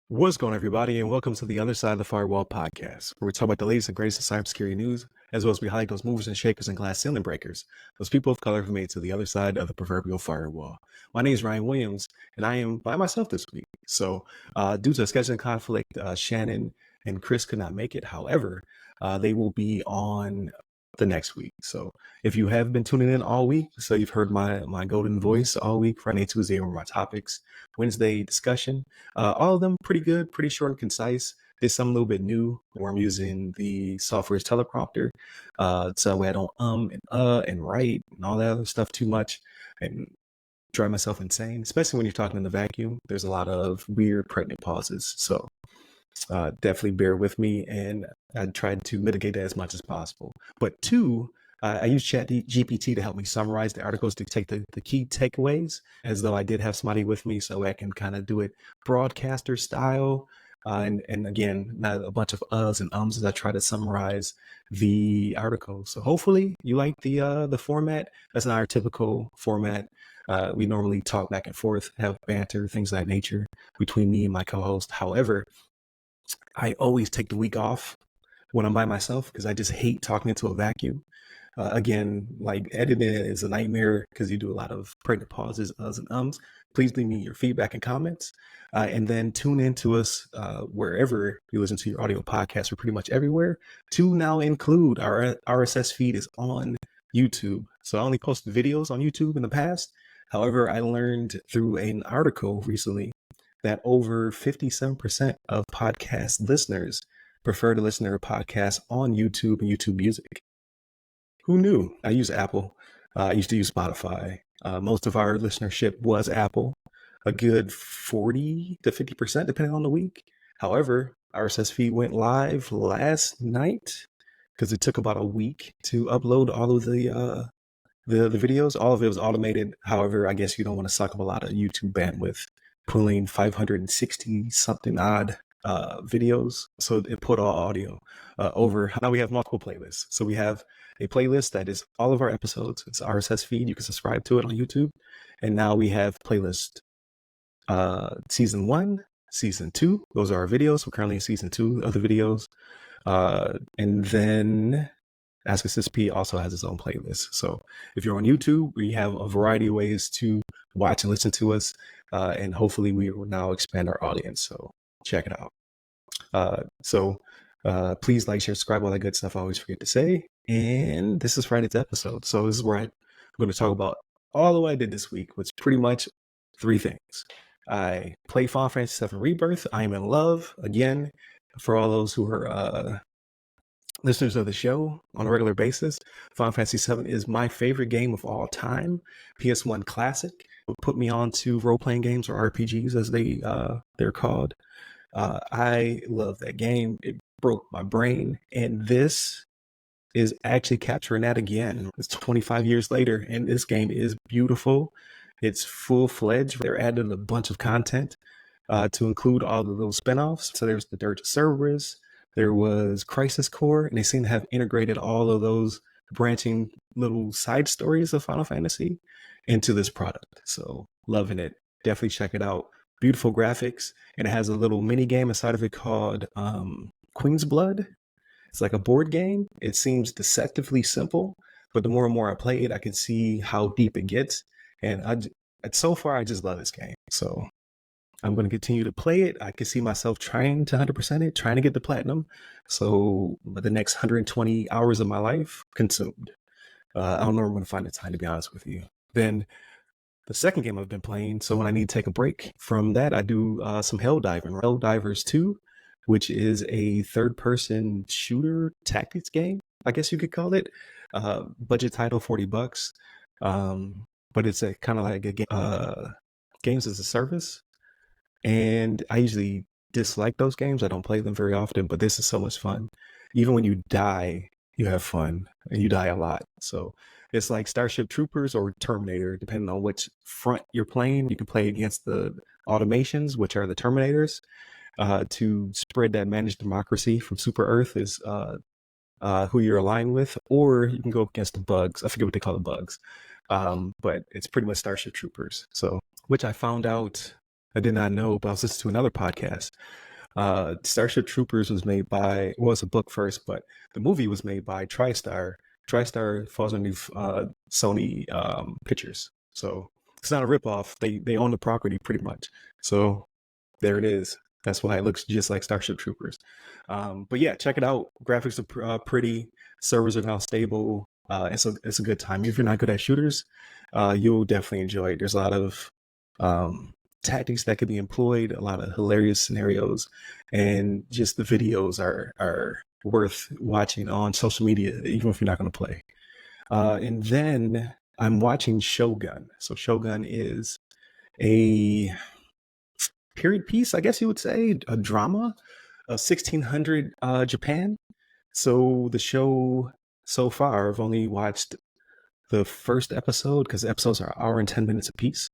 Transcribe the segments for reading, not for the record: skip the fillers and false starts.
What's going on, everybody, and welcome to the Other Side of the Firewall podcast, where we talk about the latest and greatest in cybersecurity news, as well as we highlight those movers and shakers and glass ceiling breakers, those people of color who made it to the other side of the proverbial firewall. My name is Ryan Williams, and I am by myself this week. So, due to a scheduling conflict, Shannon and Chris could not make it. However, they will be on the next week. So if you have been tuning in all week, so you've heard my golden voice all week. Friday, Tuesday were my topics. Wednesday discussion. All of them pretty good, pretty short and concise. There's some a little bit new where I'm using the software's teleprompter, so I don't and write and all that other stuff too much and drive myself insane. Especially when you're talking in the vacuum, there's a lot of weird pregnant pauses. So definitely bear with me, and I tried to mitigate that as much as possible. But two, I use ChatGPT to help me summarize the articles to take the key takeaways, as though I did have somebody with me, so I can kind of do it broadcaster style. And again, not a bunch of uhs and ums as I try to summarize the article. So hopefully you like the format. That's not our typical format. We normally talk back and forth, have banter, things of that nature between me and my co-host. However, I always take the week off when I'm by myself because I just hate talking into a vacuum. Again, like editing is a nightmare because you do a lot of pregnant pauses, uhs and ums. Please leave me your feedback and comments. And then tune in to us wherever you listen to your audio podcast. We're pretty much everywhere. To now include our RSS feed is on YouTube. So I only posted videos on YouTube in the past. However, I learned through an article recently that over 57% of podcast listeners prefer to listen to their podcasts on YouTube and YouTube Music. Who knew? I use Apple. I used to use Spotify. Most of our listenership was Apple, a good 40 to 50%, depending on the week. However, RSS feed went live last night because it took about a week to upload all of the videos. All of it was automated. However, I guess you don't want to suck up a lot of YouTube bandwidth, pulling 560 something odd videos. So it put all audio over. Now we have multiple playlists. So we have a playlist that is all of our episodes. It's RSS feed. You can subscribe to it on YouTube. And now we have playlist season 1, season 2. Those are our videos. We're currently in season 2 of the videos. And then Ask Us SP also has its own playlist. So if you're on YouTube, we have a variety of ways to watch and listen to us. And hopefully we will now expand our audience. So check it out. So please like, share, subscribe, all that good stuff I always forget to say. And this is Friday's episode. So this is where I'm going to talk about all of what I did this week, which is pretty much 3 things. I played Final Fantasy VII Rebirth. I am in love again. For all those who are listeners of the show on a regular basis, Final Fantasy VII is my favorite game of all time. PS1 classic. Put me on to role-playing games, or RPGs as they're called. I love that game. It broke my brain, and this is actually capturing that again. It's 25 years later, and this game is beautiful. It's full-fledged. They're adding a bunch of content to include all the little spinoffs. So there's the Dirge of Cerberus, there was Crisis Core, and they seem to have integrated all of those branching little side stories of Final Fantasy into this product. So loving it. Definitely check it out. Beautiful graphics, and it has a little mini game inside of it called Queen's Blood. It's like a board game. It seems deceptively simple, but the more and more I play it, I can see how deep it gets. And so far, I just love this game. So I'm going to continue to play it. I can see myself trying to 100% it, trying to get the platinum. So the next 120 hours of my life consumed. I don't know where I'm going to find the time, to be honest with you. Then the second game I've been playing, so when I need to take a break from that, I do some Helldiving. Helldivers 2, which is a third-person shooter tactics game, I guess you could call it. Budget title, $40. But it's a kind of like a game, games as a service. And I usually dislike those games. I don't play them very often, but this is so much fun. Even when you die, you have fun, and you die a lot. So it's like Starship Troopers or Terminator, depending on which front you're playing. You can play against the automations, which are the Terminators. To spread that managed democracy from Super Earth is who you're aligned with, or you can go against the bugs. I forget what they call the bugs, but it's pretty much Starship Troopers. So, which I found out I did not know, but I was listening to another podcast. Starship Troopers was made by, well, it's a book first, but the movie was made by TriStar. TriStar falls underneath Sony Pictures, so it's not a ripoff. They own the property pretty much. So there it is. That's why it looks just like Starship Troopers. But yeah, check it out. Graphics are pretty. Servers are now stable. It's a good time. If you're not good at shooters, you'll definitely enjoy it. There's a lot of tactics that could be employed, a lot of hilarious scenarios, and just the videos are worth watching on social media, even if you're not going to play. And then I'm watching Shogun. So Shogun is a period piece, I guess you would say, a drama of 1600 Japan. So the show so far, I've only watched the first episode because the episodes are an hour and 10 minutes apiece.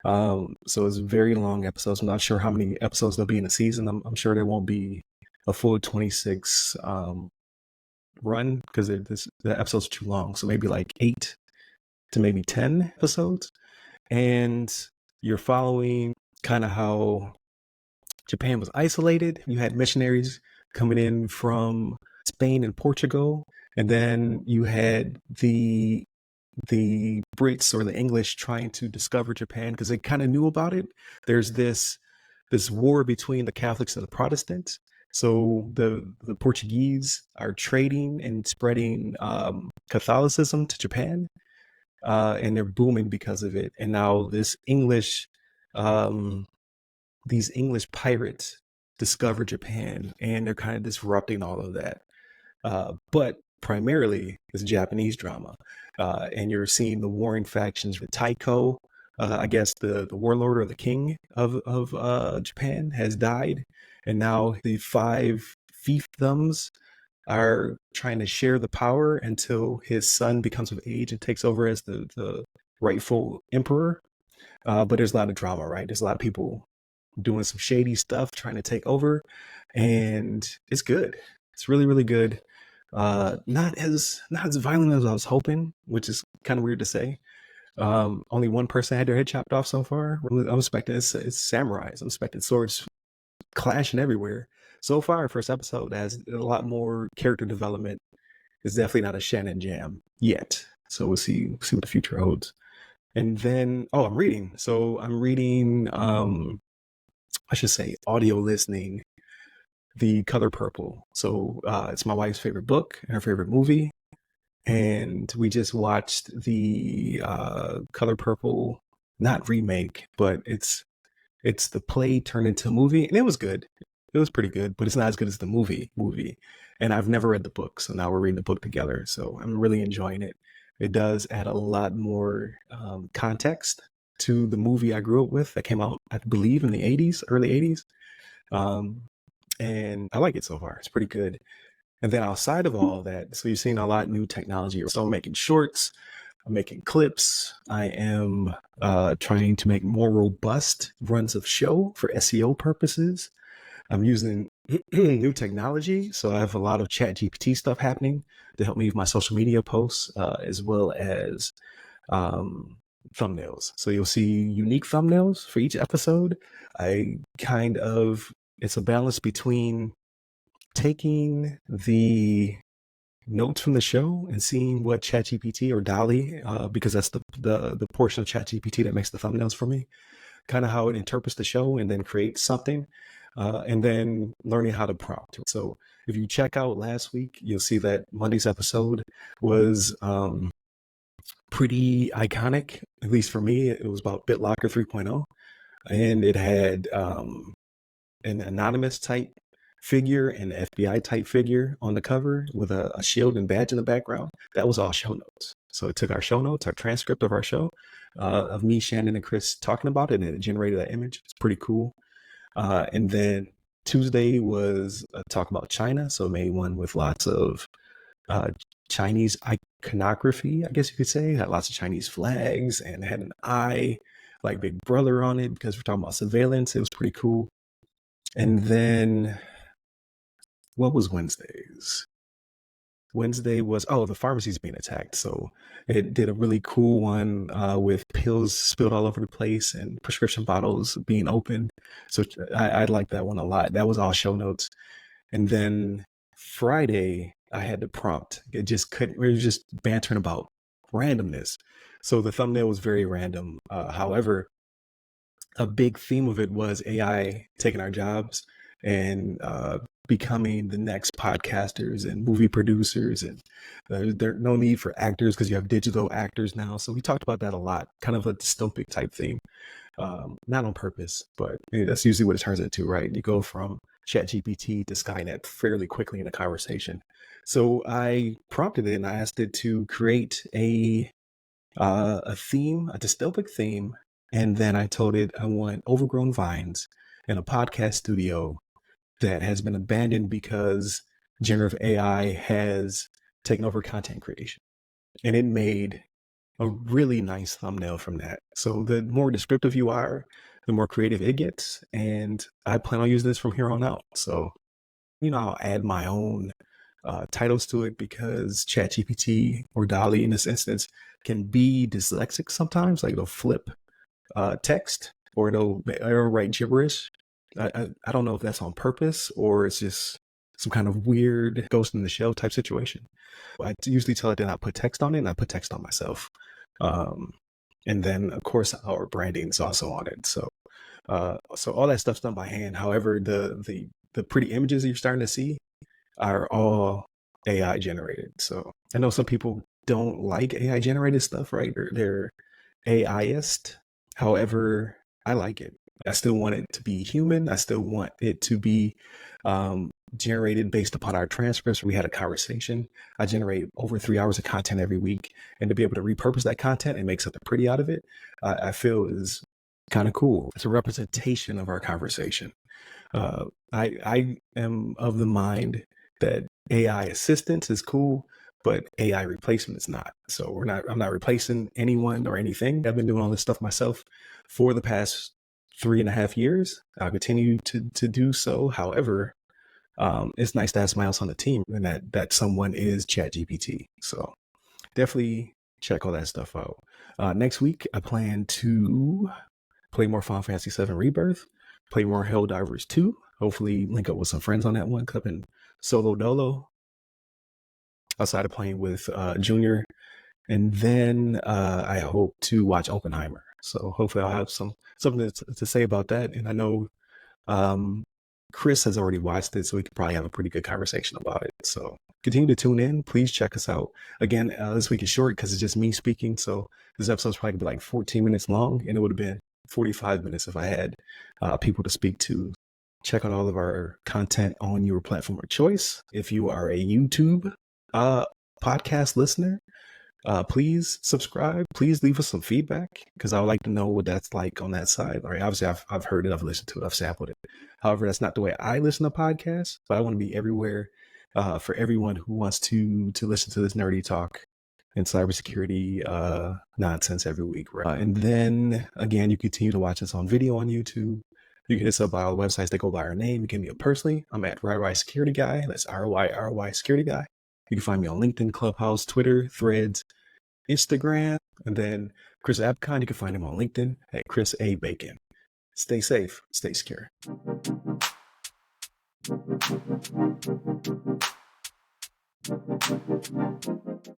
So it's very long episodes. I'm not sure how many episodes there'll be in a season. I'm sure there won't be a full 26 run because the episodes are too long. So maybe like 8 to maybe 10 episodes. And you're following kind of how Japan was isolated. You had missionaries coming in from Spain and Portugal, and then you had the Brits or the English trying to discover Japan because they kind of knew about it. There's this war between the Catholics and the Protestants. So the Portuguese are trading and spreading Catholicism to Japan, and they're booming because of it. And now these English pirates discover Japan, and they're kind of disrupting all of that. But primarily, it's Japanese drama, and you're seeing the warring factions with Taiko. I guess the warlord or the king of Japan has died, and now the 5 fiefdoms are trying to share the power until his son becomes of age and takes over as the rightful emperor. But there's a lot of drama, right? There's a lot of people doing some shady stuff, trying to take over, and it's good. It's really, really good. Not as violent as I was hoping, which is kind of weird to say. Only one person had their head chopped off so far. I'm expecting it's samurais. I'm expecting swords clashing everywhere. So far, first episode has a lot more character development. It's definitely not a Shannon jam yet. So we'll see what the future holds. And then, I'm reading. So I'm reading, I should say, audio listening, The Color Purple. So it's my wife's favorite book and her favorite movie. And we just watched the Color Purple, not remake, but it's the play turned into a movie, and it was good. It was pretty good, but it's not as good as the movie. And I've never read the book, so now we're reading the book together. So I'm really enjoying it. It does add a lot more context to the movie I grew up with that came out, I believe, in the 80s, early 80s. And I like it so far. It's pretty good. And then outside of all that, so you're seeing a lot of new technology. So I'm making shorts, I'm making clips. I am trying to make more robust runs of show for SEO purposes. I'm using new technology. So I have a lot of ChatGPT stuff happening to help me with my social media posts, as well as thumbnails. So you'll see unique thumbnails for each episode. It's a balance between taking the notes from the show and seeing what ChatGPT or DALI, because that's the portion of ChatGPT that makes the thumbnails for me, kind of how it interprets the show and then creates something, and then learning how to prompt. So if you check out last week, you'll see that Monday's episode was pretty iconic, at least for me. It was about BitLocker 3.0, and it had an anonymous type figure and an FBI type figure on the cover with a shield and badge in the background. That was all show notes. So it took our show notes, our transcript of our show, of me, Shannon, and Chris talking about it, and it generated that image. It's pretty cool. And then Tuesday was a talk about China. So I made one with lots of Chinese iconography, I guess you could say. It had lots of Chinese flags and had an eye, like Big Brother on it, because we're talking about surveillance. It was pretty cool. And then what was Wednesdays? Wednesday was, oh, the pharmacy's being attacked. So it did a really cool one with pills spilled all over the place and prescription bottles being opened. So I like that one a lot. That was all show notes. And then Friday, I had the prompt. It just couldn't, we were just bantering about randomness. So the thumbnail was very random. However, a big theme of it was AI taking our jobs and becoming the next podcasters and movie producers. And there's no need for actors because you have digital actors now. So we talked about that a lot, kind of a dystopic type theme. Not on purpose, but that's usually what it turns into, right? You go from ChatGPT to Skynet fairly quickly in a conversation. So I prompted it and I asked it to create a theme, a dystopic theme, and then I told it I want overgrown vines in a podcast studio that has been abandoned because generative AI has taken over content creation. And it made a really nice thumbnail from that. So the more descriptive you are, the more creative it gets. And I plan on using this from here on out. So, I'll add my own titles to it because ChatGPT or DALL-E in this instance can be dyslexic sometimes. Like it'll flip text or it'll write gibberish. I don't know if that's on purpose or it's just some kind of weird ghost in the shell type situation. I usually tell it that I put text on it and I put text on myself. And then of course our branding is also on it. So all that stuff's done by hand. However, the pretty images you're starting to see are all AI generated. So I know some people don't like AI generated stuff, right? They're AIist. However, I like it. I still want it to be human. I still want it to be generated based upon our transcripts. We had a conversation. I generate over 3 hours of content every week, and to be able to repurpose that content and make something pretty out of it, I feel is kind of cool. It's a representation of our conversation. I am of the mind that AI assistance is cool, but AI replacement is not. So I'm not replacing anyone or anything. I've been doing all this stuff myself for the past 3.5 years. I'll continue to do so. However, it's nice to have somebody else on the team and that someone is ChatGPT. So definitely check all that stuff out. Next week, I plan to play more Final Fantasy VII Rebirth, play more Helldivers 2, hopefully link up with some friends on that one, because I've been solo dolo outside of playing with Junior. And then I hope to watch Oppenheimer. So hopefully I'll have something to say about that. And I know Chris has already watched it, so we could probably have a pretty good conversation about it. So continue to tune in. Please check us out. Again, this week is short because it's just me speaking. So this episode's probably gonna be like 14 minutes long, and it would have been 45 minutes if I had people to speak to. Check out all of our content on your platform of choice. If you are a YouTube podcast listener, please subscribe. Please leave us some feedback because I would like to know what that's like on that side. All right, obviously I've heard it, I've listened to it, I've sampled it. However, that's not the way I listen to podcasts, but I want to be everywhere for everyone who wants to listen to this nerdy talk and cybersecurity nonsense every week. Right? And then again, you continue to watch us on video on YouTube. You can hit us up by all the websites that go by our name. You can meet me personally. I'm at RY Security Guy. That's RY Security Guy. You can find me on LinkedIn, Clubhouse, Twitter, Threads, Instagram, and then Chris Abcon. You can find him on LinkedIn at Chris A. Bacon. Stay safe, stay secure.